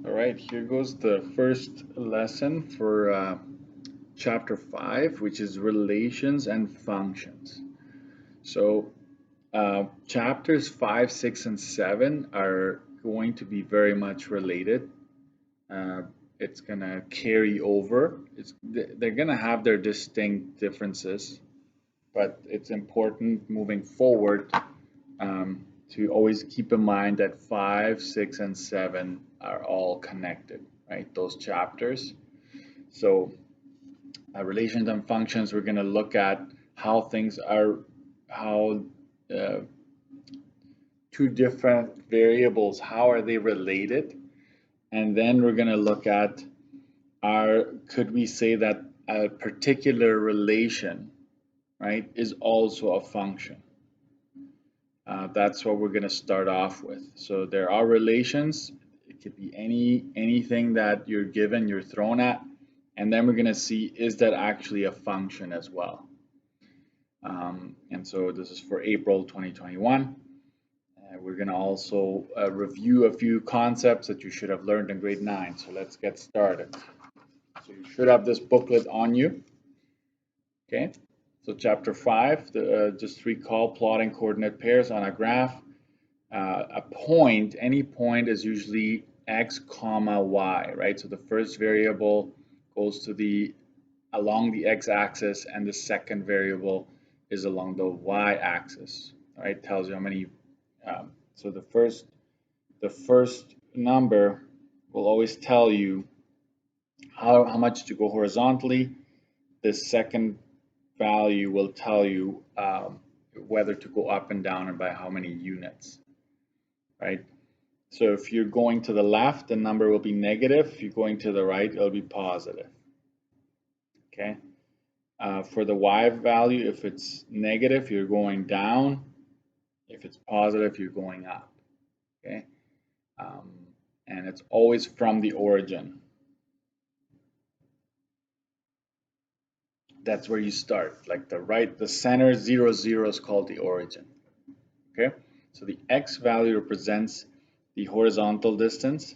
All right, here goes the first lesson for chapter 5, which is relations and functions. So chapters 5, 6, and 7 are going to be very much related. Uh, it's going to carry over. They're going to have their distinct differences, but it's important moving forward to always keep in mind that 5, 6, and 7 are all connected, right? Those chapters. So relations and functions, we're going to look at how things are, how uh, two different variables, how are they related? And then we're going to look at could we say that a particular relation, right, is also a function? That's what we're going to start off with. So there are relations. It could be anything that you're given, you're thrown at, and then we're going to see, is that actually a function as well? And so this is for April 2021. We're going to also review a few concepts that you should have learned in grade 9. So let's get started. So you should have this booklet on you. Okay. So chapter 5, just recall plotting coordinate pairs on a graph. A point, any point is usually x comma y, right? So the first variable goes to along the x-axis, and the second variable is along the y-axis. All right, tells you how many. So the first number will always tell you how much to go horizontally. The second value will tell you whether to go up and down and by how many units, right? So if you're going to the left, the number will be negative. If you're going to the right, it'll be positive. Okay. For the y value, if it's negative, you're going down. If it's positive, you're going up. Okay. And it's always from the origin. That's where you start. Like the center 0, 0 is called the origin. Okay. So the x value represents the horizontal distance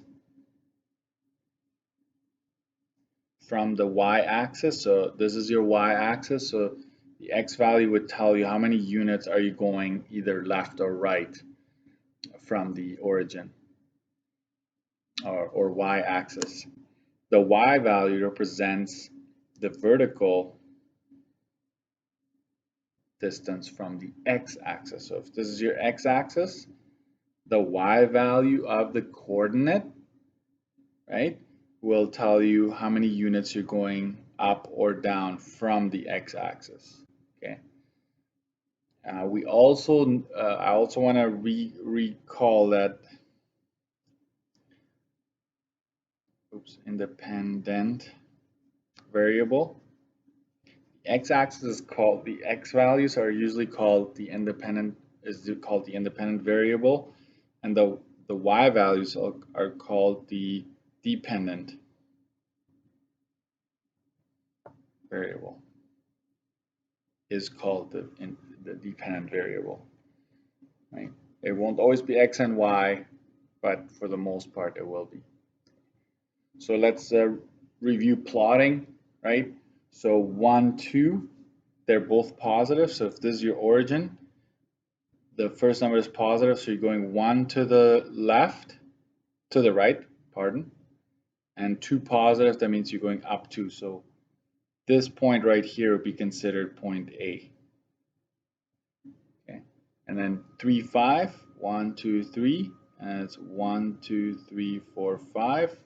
from the y-axis. So this is your y-axis. So the x value would tell you how many units are you going either left or right from the origin or y-axis. The y value represents the vertical distance from the x-axis. So if this is your x-axis, the y value of the coordinate, right, will tell you how many units you're going up or down from the x-axis. Okay. I also want to recall that independent variable. The x-axis is called, the x values are usually called the independent variable, and the y values are called the dependent variable. Is called the dependent variable, right? It won't always be x and y, but for the most part it will be. So let's review plotting, right? So 1, 2, they're both positive. So if this is your origin, the first number is positive, so you're going 1 to the left, to the right, pardon, and 2 positive, that means you're going up 2. So this point right here would be considered point A. Okay, and then 3, 5, 1, 2, 3, and it's 1, 2, 3, 4, 5.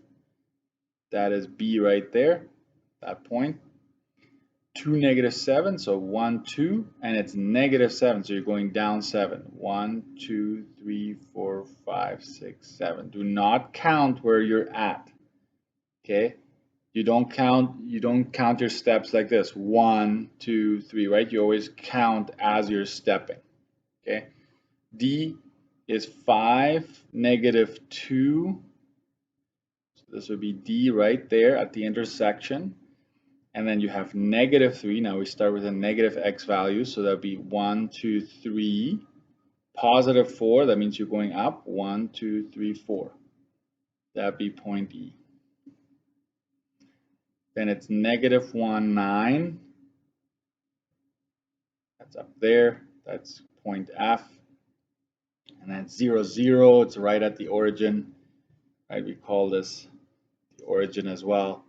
That is B right there, that point. 2, negative 7, so 1, 2, and it's negative 7, so you're going down 7. 1, 2, 3, 4, 5, 6, 7. Do not count where you're at. Okay? You don't count your steps like this. 1, 2, 3, right? You always count as you're stepping. Okay? D is 5, negative 2. So this would be D right there at the intersection. And then you have negative 3. Now we start with a negative x value. So that would be 1, 2, 3. Positive 4, that means you're going up. 1, 2, 3, 4. that'd be point E. Then it's negative 1, 9. That's up there. That's point F. And then 0, 0. It's right at the origin. Right? We call this the origin as well.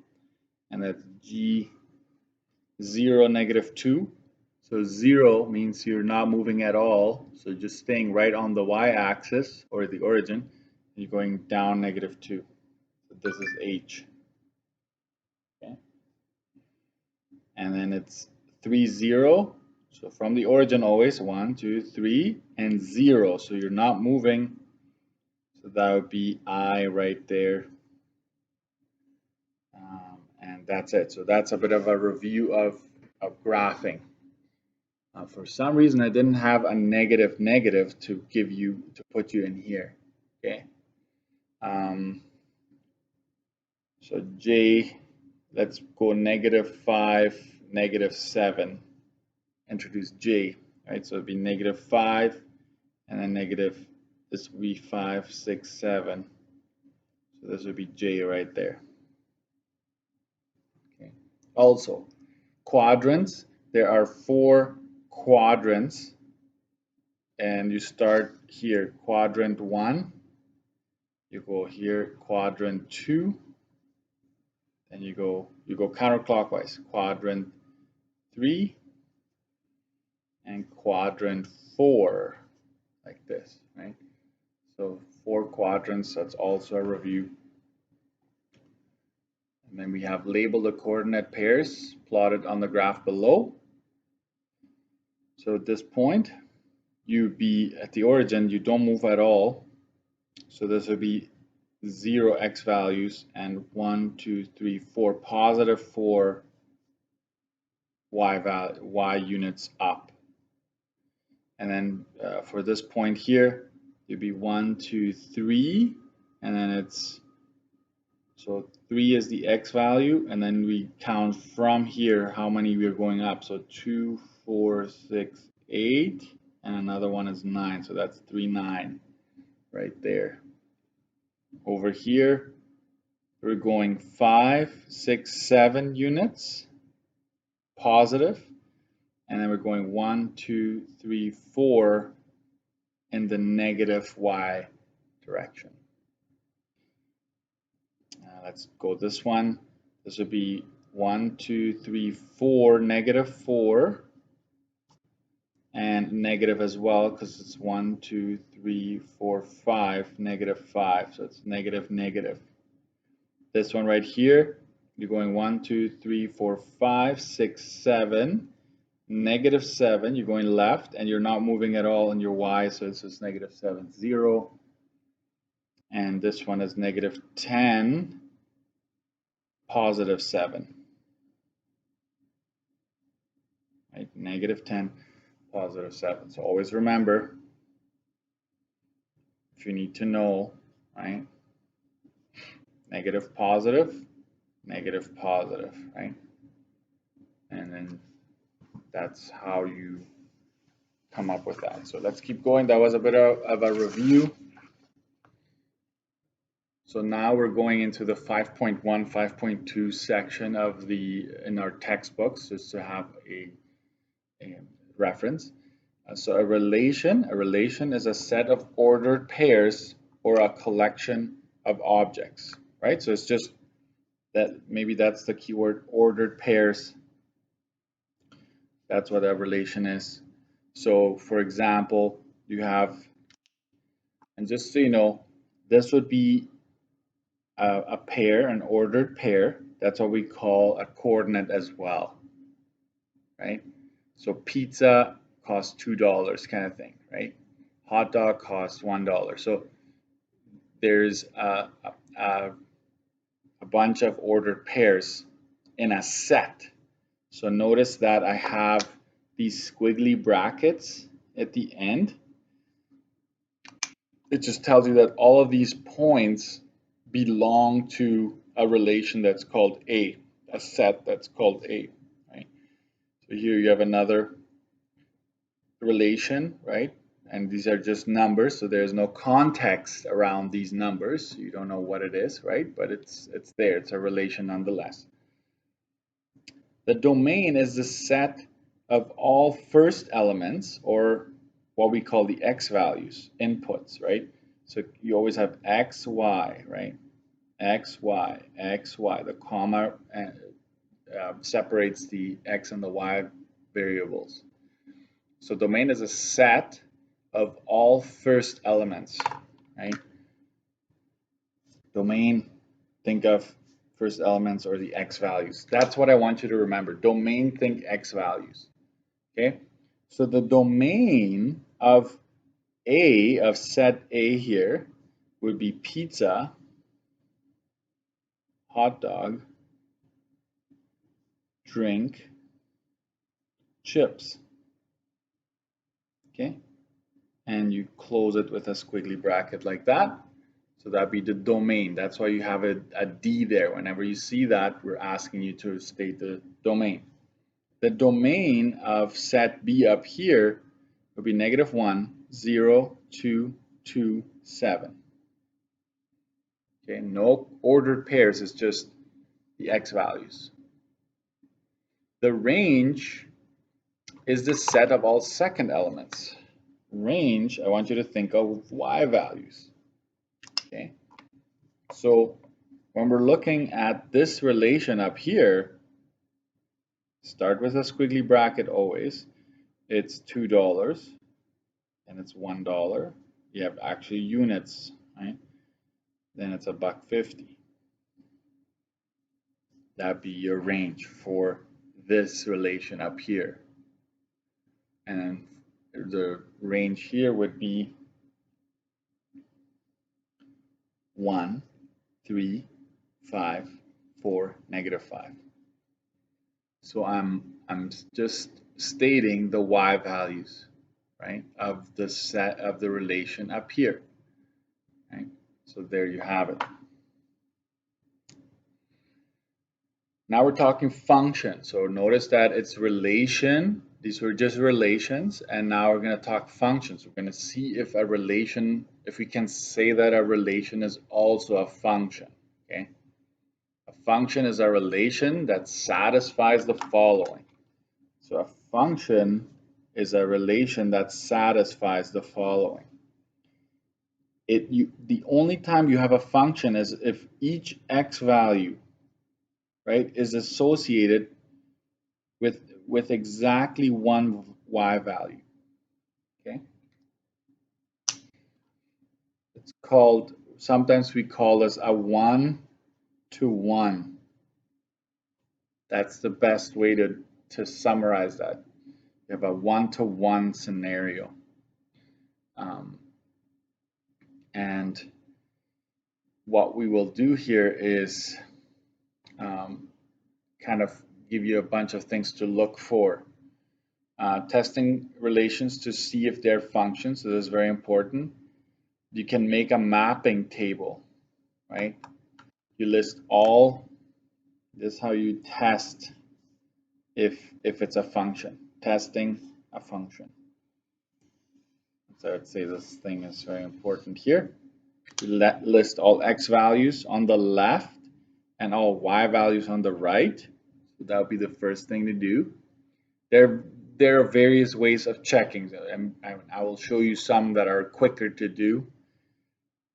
And that's G, 0, negative 2. So 0 means you're not moving at all. So just staying right on the y-axis or the origin. You're going down negative 2. So this is H. Okay. And then it's 3, 0. So from the origin always 1, 2, 3, and 0. So you're not moving. So that would be I right there. And that's it. So that's a bit of a review of graphing. For some reason, I didn't have a negative to give you, to put you in here. Okay. So J, let's go negative 5, negative 7. Introduce J, right? So it'd be negative 5, and then negative, this would be 5, 6, 7. So this would be J right there. Okay. Also, quadrants, there are 4 quadrants, and you start here, quadrant 1, you go here, quadrant 2, and you go counterclockwise, quadrant 3, and quadrant 4, like this, right? So 4 quadrants, that's also a review. And then we have label the coordinate pairs plotted on the graph below. So at this point, you be at the origin, you don't move at all. So this would be 0 x values and 1, 2, 3, 4, positive 4 y units up. And then for this point here, it'd be 1, 2, 3, and then it's, so 3 is the x value, and then we count from here how many we are going up. So 2, 4, 6, 8, and another one is 9. So that's 3, 9 right there. Over here, we're going 5, 6, 7 units positive, and then we're going 1, 2, 3, 4 in the negative y direction. Let's go this one. This would be 1, 2, 3, 4, negative 4, and negative as well because it's 1, 2, 3, 4, 5, negative 5. So it's negative, negative. This one right here, you're going 1, 2, 3, 4, 5, 6, 7, negative 7. You're going left, and you're not moving at all in your y, so it's just negative 7, 0. And this one is negative 10, positive 7. Right? Negative 10, positive 7. So always remember, if you need to know, right? Negative, positive, right? And then that's how you come up with that. So let's keep going. That was a bit of a review. So now we're going into the 5.1, 5.2 section of in our textbooks, just to have a reference. So a relation is a set of ordered pairs or a collection of objects, right? So it's just that, maybe that's the keyword, ordered pairs. That's what a relation is. So for example, you have, and just so you know, this would be a pair, an ordered pair. That's what we call a coordinate as well, right? So pizza costs $2 kind of thing, right? Hot dog costs $1. So there's a bunch of ordered pairs in a set. So notice that I have these squiggly brackets at the end. It just tells you that all of these points belong to a relation that's called A, a set that's called A, right? So here you have another relation, right? and these are just numbers, so there's no context around these numbers. You don't know what it is, right? But it's there. It's a relation nonetheless. The domain is the set of all first elements, or what we call the x values, inputs, right? So you always have x, y, right? X, y, x, y. The comma separates the x and the y variables. So domain is a set of all first elements, right? Domain, think of first elements or the x values. That's what I want you to remember. Domain, think x values. Okay, so the domain of A, of set A here, would be pizza, hot dog, drink, chips. Okay, and you close it with a squiggly bracket like that. So that'd be the domain. That's why you have a D there. Whenever you see that, we're asking you to state the domain. The domain of set B up here would be -1, 0, 2, 2, 7. Okay, no ordered pairs, it's just the x values. The range is the set of all second elements. Range, I want you to think of y values. Okay, so when we're looking at this relation up here, start with a squiggly bracket always. It's $2 and it's $1. You have actually units, right? Then it's $1.50. That'd be your range for this relation up here. And the range here would be 1, 3, 5, 4, -5. So I'm just stating the y values, right, of the set of the relation up here, right? So there you have it. Now we're talking function. So notice that it's relation. These were just relations, and now we're going to talk functions. We're going to see if a relation, if we can say that a relation is also a function. Okay, a function is a relation that satisfies the following. So a function is a relation that satisfies the following. The only time you have a function is if each x value, right, is associated with exactly one y value. Okay, it's called, sometimes we call this a 1-to-1. That's the best way to summarize that. You have a 1-to-1 scenario. And what we will do here is kind of give you a bunch of things to look for. Testing relations to see if they're functions, so this is very important. You can make a mapping table, right? You list all, this is how you test if it's a function. Testing a function. So I'd say this thing is very important here. You list all x values on the left and all y values on the right. So that would be the first thing to do. There are various ways of checking, and I will show you some that are quicker to do.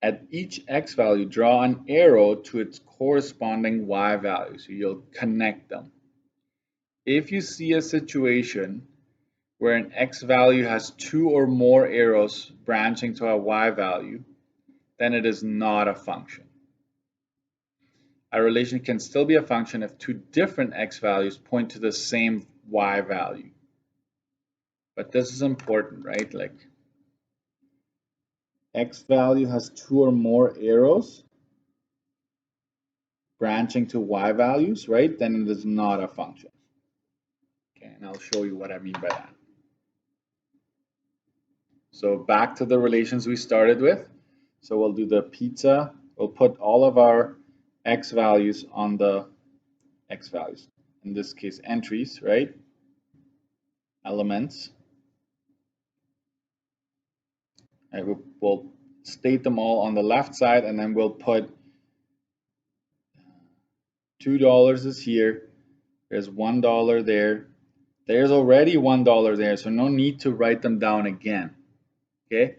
At each x value, draw an arrow to its corresponding y value, so you'll connect them. If you see a situation where an x value has 2 or more arrows branching to a y value, then it is not a function. A relation can still be a function if 2 different x values point to the same y value. But this is important, right? Like x value has 2 or more arrows branching to y values, right? Then it is not a function. Okay, and I'll show you what I mean by that. So back to the relations we started with. So we'll do the pizza. We'll put all of our x values on the x values. In this case, entries, right? Elements. Right? We'll state them all on the left side, and then we'll put $2 is here. There's $1 there. There's already $1 there, so no need to write them down again. Okay,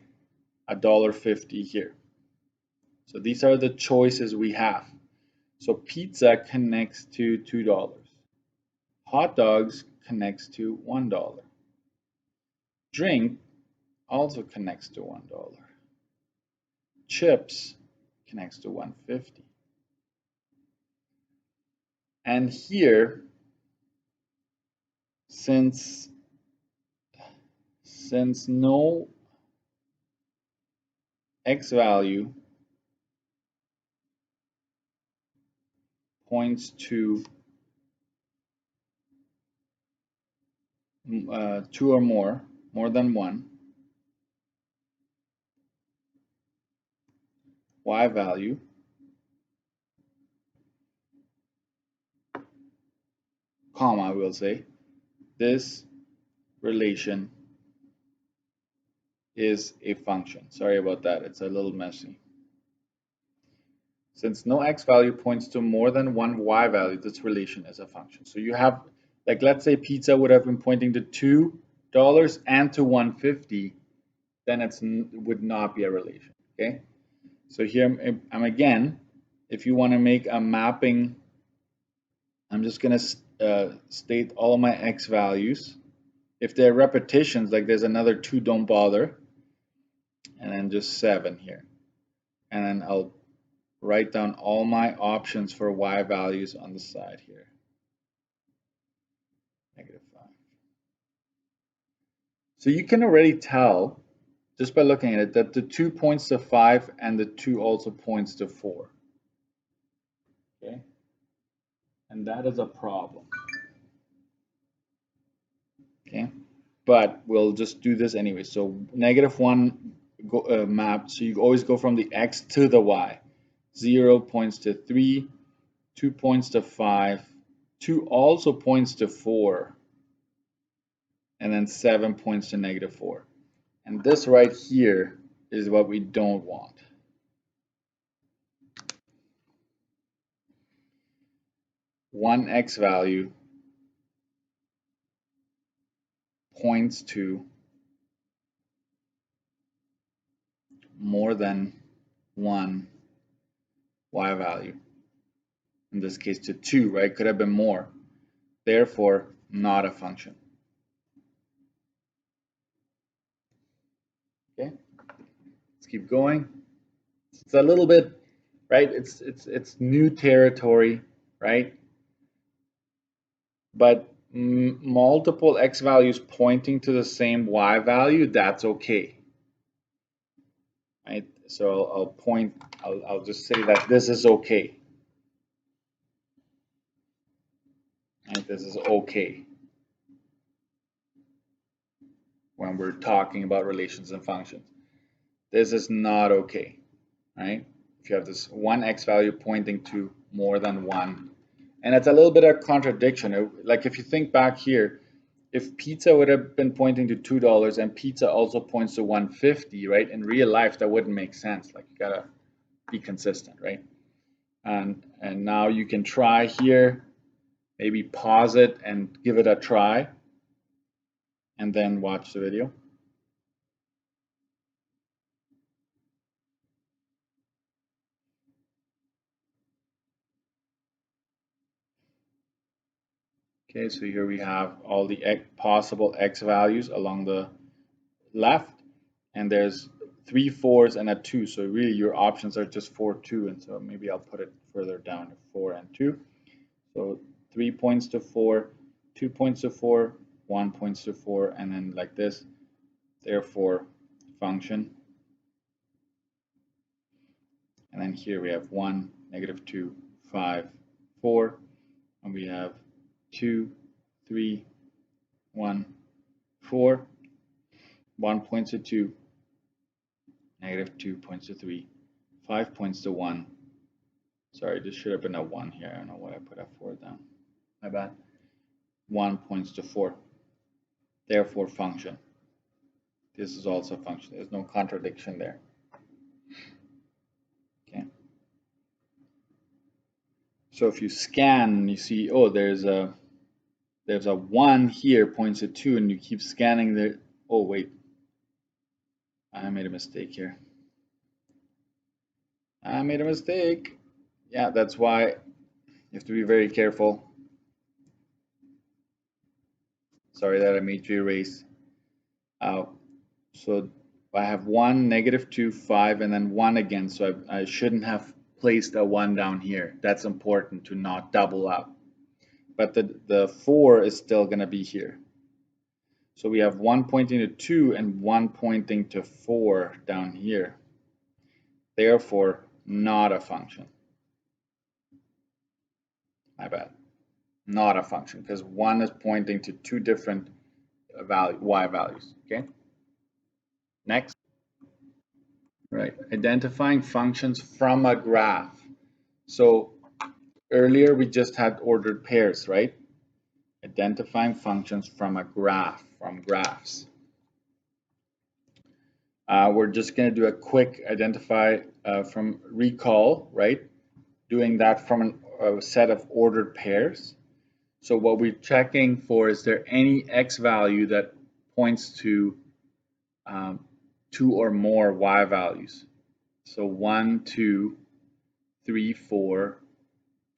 $1.50 here. So these are the choices we have. So pizza connects to $2. Hot dogs connects to $1. Drink also connects to $1. Chips connects to 150. And here, since no x value points to 2 or more than 1, y value comma, we'll say, this relation is a function. Sorry about that, it's a little messy. Since no x value points to more than one y value, this relation is a function. So you have, like, let's say pizza would have been pointing to $2 and to 150, then it would not be a relation, okay? So here I'm again, if you want to make a mapping, I'm just going to state all my x values. If they're repetitions, like there's another 2, don't bother. And then just 7 here. And then I'll write down all my options for y values on the side here. -5. So you can already tell, just by looking at it, that the 2 points to 5 and the 2 also points to 4. Okay? And that is a problem. Okay? But we'll just do this anyway. So -1 map, so you always go from the x to the y. 0 points to 3, 2 points to 5, 2 also points to 4, and then 7 points to -4. And this right here is what we don't want. One x value points to more than one y value. In this case to 2, right? Could have been more. Therefore, not a function. Okay, let's keep going. It's a little bit, right? It's new territory, right? But multiple x values pointing to the same y value, that's okay, right? So I'll just say that this is okay. Right? This is okay when we're talking about relations and functions. This is not okay, right? If you have this one x value pointing to more than one, and it's a little bit of contradiction. Like if you think back here, if pizza would have been pointing to $2 and pizza also points to 150, right? In real life, that wouldn't make sense. Like you gotta be consistent, right? And now you can try here, maybe pause it and give it a try, and then watch the video. Okay, so here we have all the possible x values along the left, and there's 3 4s and a 2. So really your options are just 4, 2, and so maybe I'll put it further down to 4 and 2. So 3 points to 4, 2 points to 4, 1 points to 4, and then like this, therefore function. And then here we have 1, -2, 5, 4, and we have 2, 3, 1, 4, 1 points to 2, -2 points to 3, 5 points to 1. Sorry, this should have been a 1 here. I don't know why I put a 4 down. My bad. 1 points to 4. Therefore function. This is also a function. There's no contradiction there. Okay. So if you scan, you see, oh, there's a 1 here points at 2, and you keep scanning the, oh wait, I made a mistake here. I made a mistake. Yeah, that's why you have to be very careful. Sorry that I made you erase. So I have 1, -2, 5, and then 1 again. So I shouldn't have placed a 1 down here. That's important to not double up. But the 4 is still going to be here. So we have 1 pointing to 2 and 1 pointing to 4 down here. Therefore, not a function. My bad. Not a function, because 1 is pointing to 2 different y values. Okay. Next. Right. Identifying functions from a graph. So earlier we just had ordered pairs, right? Identifying functions from a graph, from graphs. We're just going to do a quick identify from recall, right? Doing that from a set of ordered pairs. So what we're checking for, is there any x value that points to 2 or more y values? So 1, 2, 3, 4,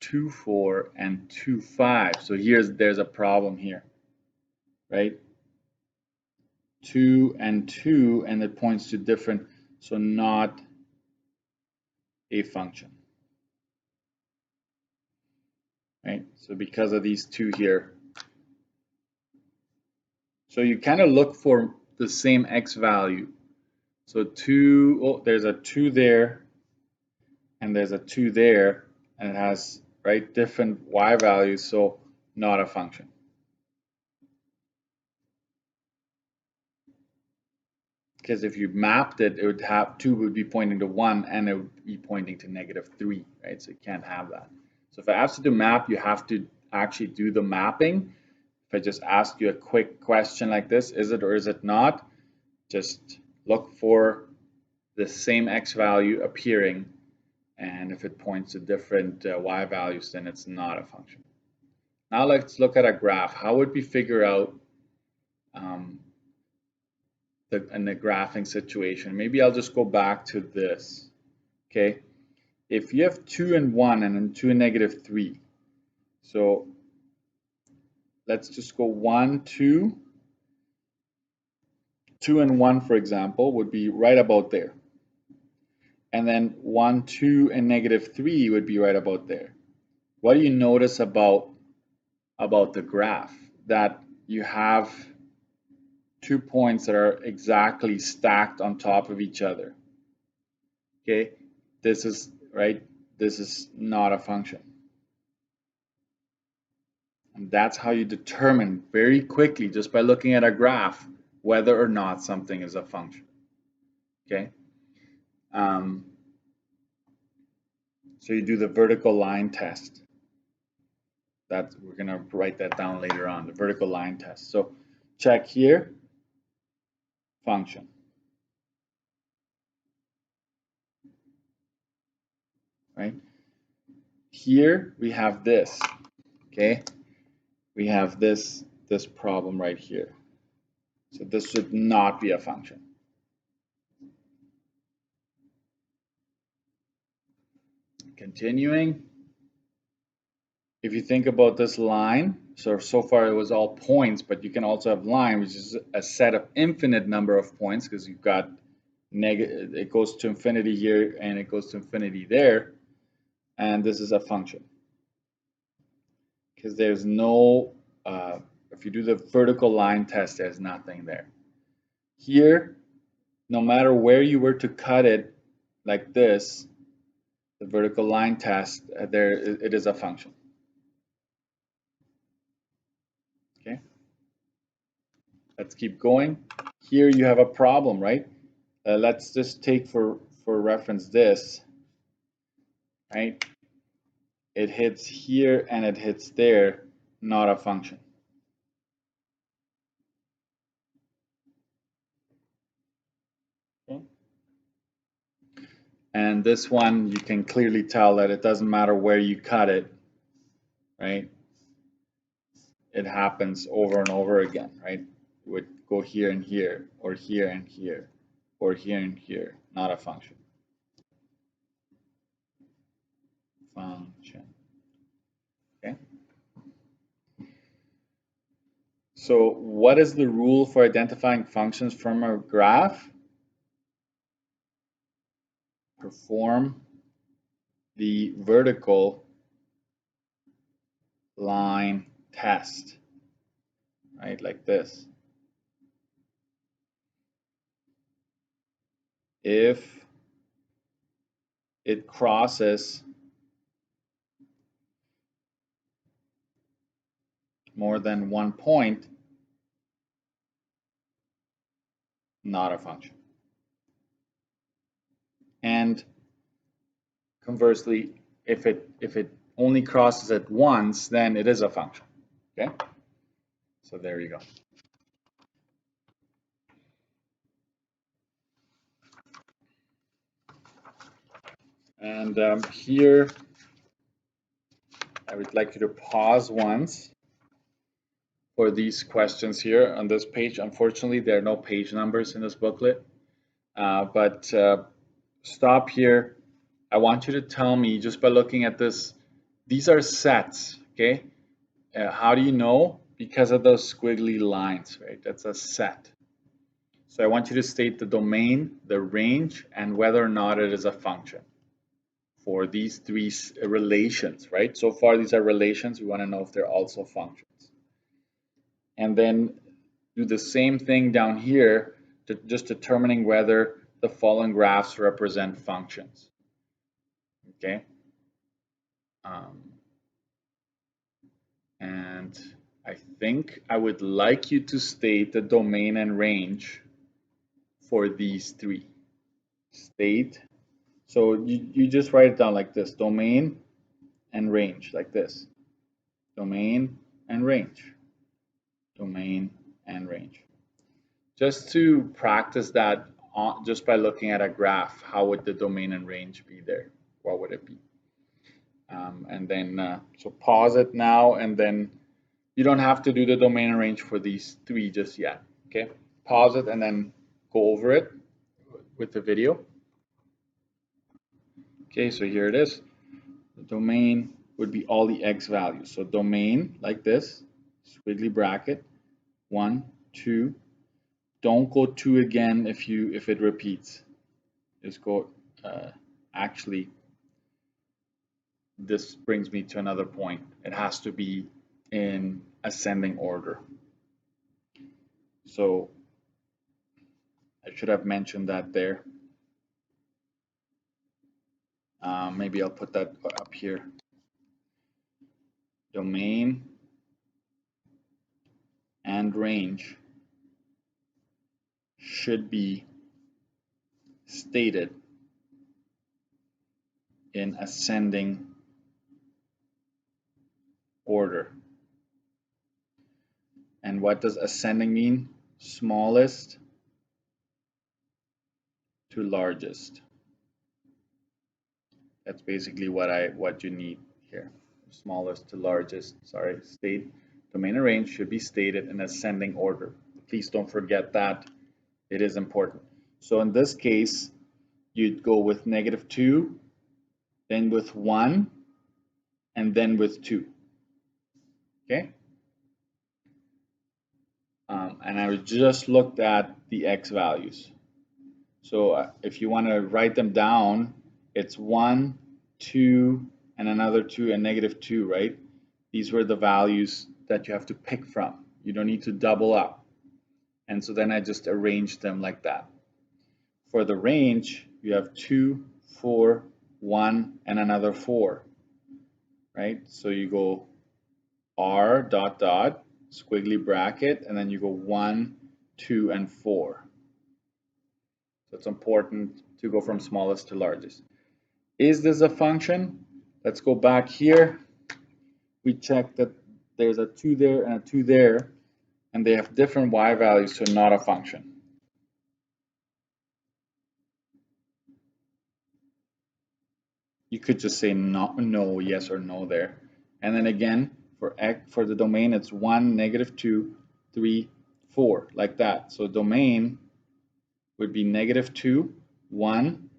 2, 4, and 2, 5. So there's a problem here, right? 2 and 2, and it points to different, so not a function, right? So because of these 2 here, so you kind of look for the same x value. So 2, oh, there's a 2 there, and there's a 2 there, and it has, right, different y values, so not a function. Because if you mapped it, it would have 2 would be pointing to 1, and it would be pointing to -3, right? So you can't have that. So if I ask you to map, you have to actually do the mapping. If I just ask you a quick question like this, is it or is it not? Just look for the same x value appearing, and if it points to different y values, then it's not a function. Now let's look at a graph. How would we figure out in the graphing situation? Maybe I'll just go back to this. Okay, if you have 2 and 1 and then 2 and -3, so let's just go 1, 2. 2 and 1, for example, would be right about there. And then 1, 2, and -3 would be right about there. What do you notice about the graph? That you have 2 points that are exactly stacked on top of each other. Okay, this is right. This is not a function. And that's how you determine very quickly, just by looking at a graph, whether or not something is a function. Okay. So you do the vertical line test. We're going to write that down later on, the vertical line test. So check here, function. Right? Here we have this. Okay? We have this problem right here. So this should not be a function. Continuing. If you think about this line, so far it was all points, but you can also have line, which is a set of infinite number of points, because you've got it goes to infinity here and it goes to infinity there, and this is a function. Because there's no, if you do the vertical line test, there's nothing there. Here, no matter where you were to cut it, like this, the vertical line test, it is a function. Okay, let's keep going. Here you have a problem, right? Let's just take for reference this, right? It hits here and it hits there, not a function. And this one, you can clearly tell that it doesn't matter where you cut it, right? It happens over and over again, right? It would go here and here, or here and here, or here and here, not a function. Function, okay? So what is the rule for identifying functions from a graph? Perform the vertical line test, right? Like this. If it crosses more than one point, not a function. And conversely, if it only crosses it once, then it is a function. Okay? So there you go. And here, I would like you to pause once for these questions here on this page. Unfortunately, there are no page numbers in this booklet, but stop here. I want you to tell me, just by looking at this, these are sets, okay? How do you know? Because of those squiggly lines, right? That's a set. So I want you to state the domain, the range, and whether or not it is a function for these three relations, right? So far, these are relations. We want to know if they're also functions. And then do the same thing down here, to just determining whether the following graphs represent functions. Okay. And I think I would like you to state the domain and range for these three. State. So you just write it down like this: domain and range, like this. Domain and range. Domain and range. Just to practice that, just by looking at a graph, how would the domain and range be there? What would it be? And then, so pause it now, and then you don't have to do the domain and range for these three just yet, okay? Pause it and then go over it with the video. Okay, so here it is. The domain would be all the x values. So domain, like this, squiggly bracket, 1, 2. Don't go 2 again if it repeats. Just go, actually, this brings me to another point. It has to be in ascending order. So I should have mentioned that there. Maybe I'll put that up here. Domain and range should be stated in ascending order. And what does ascending mean? Smallest to largest. That's basically what you need here. Smallest to largest, sorry, state domain and range should be stated in ascending order. Please don't forget that. It is important. So in this case, you'd go with -2, then with 1, and then with 2. Okay? And I just looked at the x values. So if you want to write them down, it's 1, 2, and another 2, and -2, right? These were the values that you have to pick from. You don't need to double up. And so then I just arranged them like that. For the range, you have 2, 4, 1, and another 4, right? So you go r dot dot, squiggly bracket, and then you go 1, 2, and 4. So it's important to go from smallest to largest. Is this a function? Let's go back here. We check that there's a 2 there and a 2 there, and they have different y values, so not a function. you could just say no, yes or no there. And then again, for the domain, it's 1, -2, 3, 4, like that. So domain would be -2, 1,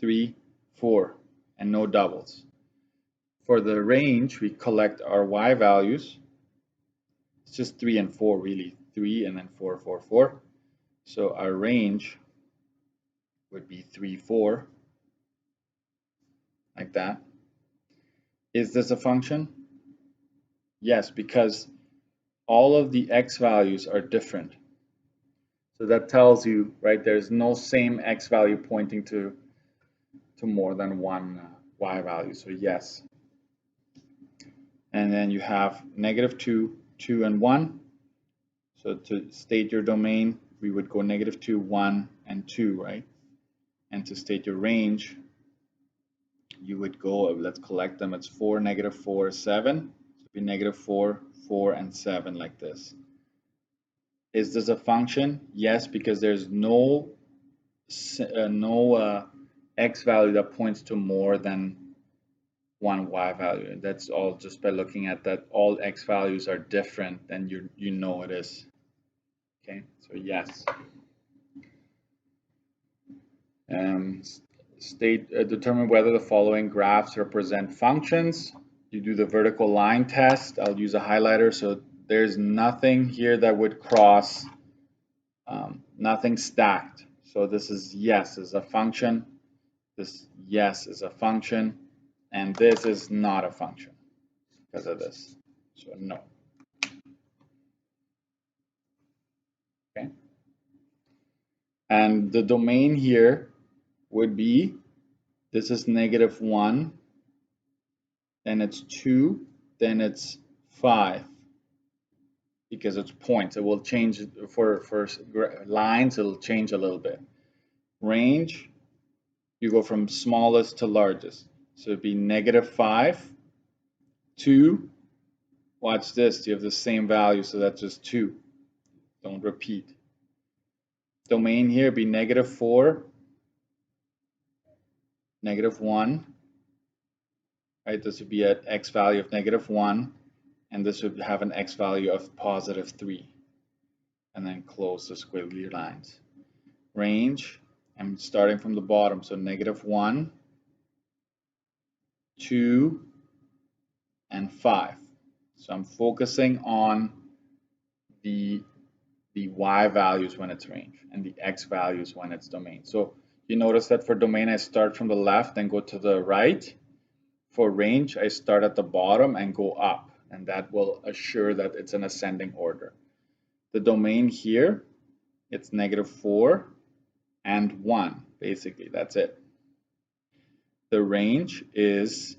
3, 4, and no doubles. For the range, we collect our y values. It's just 3 and 4, really. 3 and then 4, 4, 4. So our range would be 3, 4, like that. Is this a function? Yes, because all of the x values are different. So that tells you, right, there's no same x value pointing to more than one y value. So yes. And then you have -2, 2, and 1. So to state your domain, we would go -2, 1, and 2, right? And to state your range, you would go, let's collect them, it's 4, -4, 7. So it'd be -4, 4, and 7, like this. Is this a function? Yes, because there's no x value that points to more than one y value. That's all just by looking at that all x values are different, then you know it is. Okay, so yes. Determine whether the following graphs represent functions. You do the vertical line test. I'll use a highlighter, so there's nothing here that would cross, nothing stacked. So this is yes is a function, this yes is a function, and this is not a function because of this. So no. Okay. And the domain here would be, this is -1, then it's 2, then it's 5, because it's points. It will change for lines, it'll change a little bit. Range, you go from smallest to largest. So it'd be -5, 2, watch this, you have the same value, so that's just 2. Don't repeat. Domain here would be -4, -1, right? This would be at x value of -1, and this would have an x value of +3, and then close the squiggly lines. Range, I'm starting from the bottom, so -1, 2, and 5. So I'm focusing on the y values when it's range and the x values when it's domain. So you notice that for domain, I start from the left and go to the right. For range, I start at the bottom and go up, and that will assure that it's an ascending order. The domain here, it's -4 and 1, basically, that's it. The range is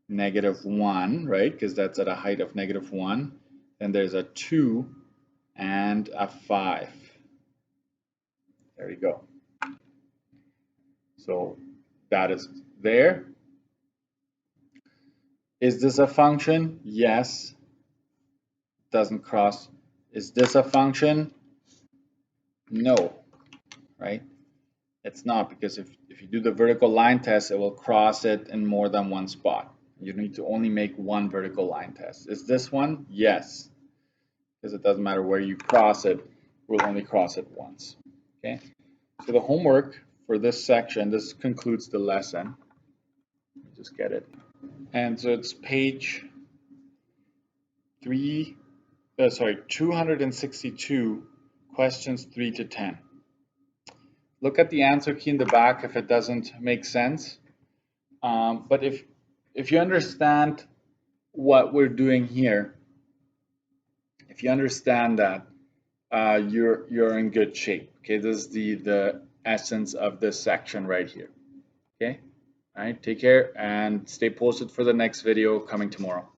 -1, right, because that's at a height of -1. Then there's a 2 and a 5. There you go. So that is there. Is this a function? Yes. Doesn't cross. Is this a function? No, right? It's not, because if you do the vertical line test, it will cross it in more than one spot. You need to only make one vertical line test. Is this one? Yes, because it doesn't matter where you cross it, we'll only cross it once. Okay, so the homework for this section, this concludes the lesson. Let me just get it. And so it's page 262, questions 3 to 10. Look at the answer key in the back if it doesn't make sense. But if you understand what we're doing here, if you understand that, you're in good shape. Okay, this is the essence of this section right here. Okay, all right, take care and stay posted for the next video coming tomorrow.